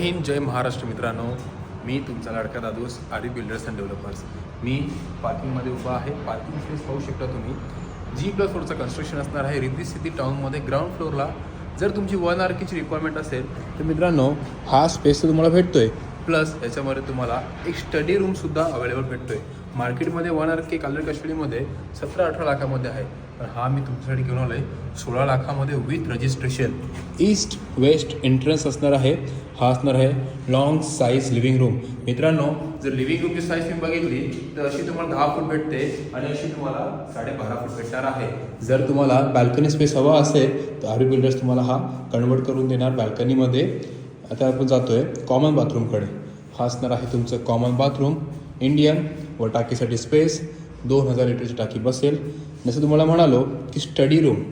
हिंद जय महाराष्ट्र मित्रांनो, मी तुमचा लाडका दादोस आरी बिल्डर्स अँड डेव्हलपर्स. मी पार्किंगमध्ये उभा आहे. पार्किंग स्पेस पाहू शकता तुम्ही. G+4चं कन्स्ट्रक्शन असणार आहे रिद्धी सिटी टाऊनमध्ये ग्राउंड फ्लोअरला. जर तुमची 1 RKची रिक्वायरमेंट असेल तर मित्रांनो हा स्पेस तुम्हाला भेटतोय. प्लस याच्यामध्ये तुम्हाला एक स्टडी रूमसुद्धा अवेलेबल भेटतोय. मार्केटमध्ये 1 RK कालर काश्मीरीमध्ये 17-18 लाखामध्ये आहे, पण हा मी तुमच्यासाठी घेऊन आलो आहे 16 लाखामध्ये with registration. East west entrance असणार आहे. हा असणार आहे लॉंग साईज लिव्हिंग रूम. मित्रांनो, जर लिव्हिंग रूमची साईज तुम्ही बघितली तर अशी तुम्हाला 10 फूट भेटते आणि अशी तुम्हाला 12.5 फूट भेटणार आहे. जर तुम्हाला बॅल्कनी स्पेस हवा असेल तर आरी बिल्डर्स तुम्हाला हा कन्वर्ट करून देणार बॅल्कनीमध्ये. आता आपण जातोय कॉमन बाथरूमकडे. हा असणार आहे तुमचं कॉमन बाथरूम इंडियन व टाकीसाठी स्पेस 2000 लिटरची टाकी बसेल. जसं तुम्हाला म्हणालो की स्टडी रूम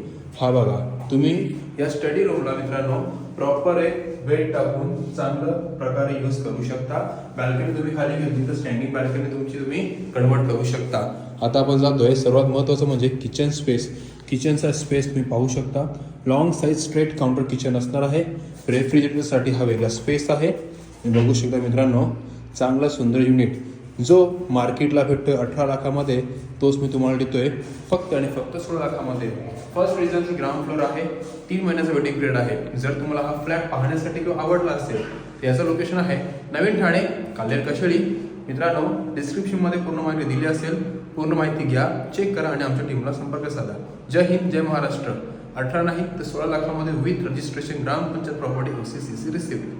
हा बघा, तुम्ही या स्टडी रूमला मित्रांनो प्रॉपर एक बेड टाकून चांगलं प्रकारे यूज करू शकता. बॅल्कनी तुम्ही खाली घेतली तर स्टँडिंग बॅल्कनी तुमची तुम्ही कन्वर्ट करू शकता. आता आपण जातोय सर्वात महत्त्वाचं म्हणजे किचन स्पेस. किचनचा स्पेस तुम्ही पाहू शकता. Long size straight counter kitchen असणार आहे. रेफ्रिजरेटरसाठी हा वेगळा स्पेस आहे. तुम्ही बघू शकता मित्रांनो, चांगला सुंदर युनिट जो मार्केटला भेटतोय 18 लाखामध्ये, तोच मी तुम्हाला देतोय फक्त आणि फक्त 16 लाखामध्ये. फर्स्ट रिजनचं ग्राउंड फ्लोअर आहे. 3 महिन्याचा वेटिंग पिरियड आहे. जर तुम्हाला हा फ्लॅट पाहण्यासाठी किंवा आवडला असेल तर याचं लोकेशन आहे नवीन ठाणे, कालेर कशेळी. मित्रांनो, डिस्क्रिप्शनमध्ये पूर्ण माहिती दिली असेल. पूर्ण माहिती घ्या, चेक करा आणि आमच्या टीमला संपर्क साधा. जय हिंद जय महाराष्ट्र. 18 नाही तर 16 लाखामध्ये with registration gram panchayat property OCCC receive.